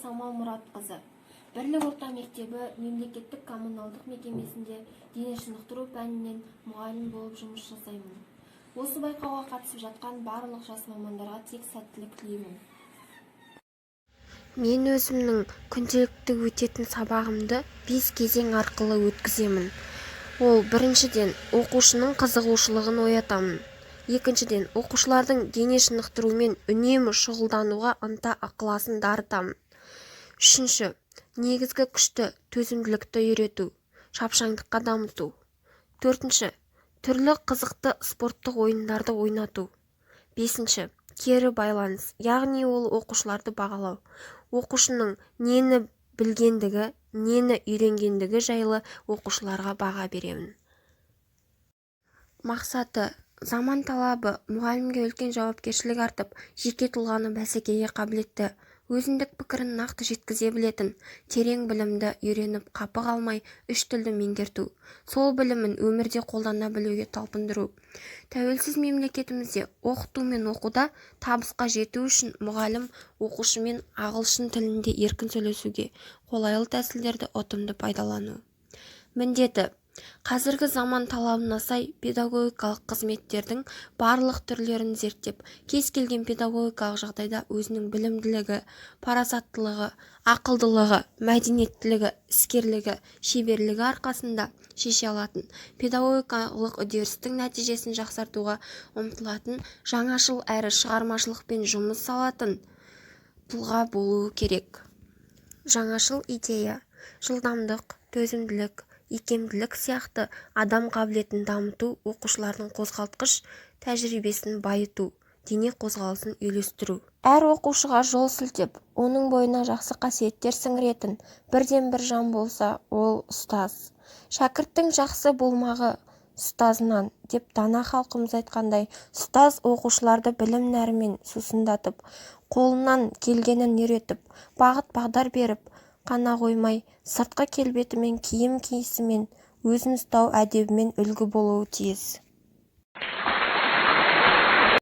Самал Мұратқызы. Бірлік орта мектебі мемлекеттік коммуналдық мекемесінде дене шынықтыру пәнінен мұғалім болып жұмыс жасаймын. Осы байқауға қатысып жатқан барлық жас мамандарға тек сәттілік тілеймін. Мен өзімнің күнделікті өтетін сабағымды 5 кезең арқылы өткіземін. Ол біріншіден оқушының қызығушылығын оятамын. Екіншіден оқушылардың дене шынықтырумен үнемі шұғылдануға ынта-ықыласын дарытамын. Үшінші, негізгі күшті төзімділікті үйрету, шапшаңдыққа дамыту. Төртінші, түрлі қызықты спорттық ойындарды ойнату. Бесінші, кері байланыс, яғни ол оқушыларды бағалау. Оқушының нені білгендігі, нені үйренгендігі жайлы оқушыларға баға беремін. Мақсаты: заман талабы мұғалімге үлкен жауапкершілік артып, жеке тұлғаны бәсекеге қабілетті, өзіндік пікірін нақты жеткізе білетін, терең білімді үйреніп қапы қалмай үш тілді меңгерту, сол білімін өмірде қолдана білуге талпындыру. Тәуелсіз мемлекетімізде оқыту мен оқуда табысқа жету үшін мұғалім оқушымен ағылшын тілінде еркін сөйлесуге, қолайлы тәсілдерді ұтымды пайдалану. Міндеті: қазіргі заман талабына сай педагогикалық қызметтердің барлық түрлерін зерттеп, кез келген педагогикалық жағдайда өзінің білімділігі, парасаттылығы, ақылдылығы, мәдениеттілігі, іскерлігі, шеберлігі арқасында шеше алатын, педагогикалық үдерістің нәтижесін жақсартуға ұмтылатын, жаңашыл әрі шығармашылықпен жұмыс салатын тұлға болуы керек. Жаңашыл идея, жылдамдық, төзімділік, икемділік сияқты адам қабілетін дамыту, оқушылардың қозғалтқыш тәжірибесін байыту, дене қозғалысын үйлестіру. Әр оқушыға жол сілтеп, оның бойына жақсы қасиеттер сіңіретін бірден-бір жан болса, ол ұстаз. Шәкірттің жақсы болмағы ұстазынан деп дана халқымыз айтқандай, ұстаз оқушыларды білім нәрімен сусындатып, қолынан келгенін үйретіп, бағыт-бағдар беріп қана қоймай, сыртқы келбетімен, киім киісімен, өзін ұстау әдебімен үлгі болуы тиіс.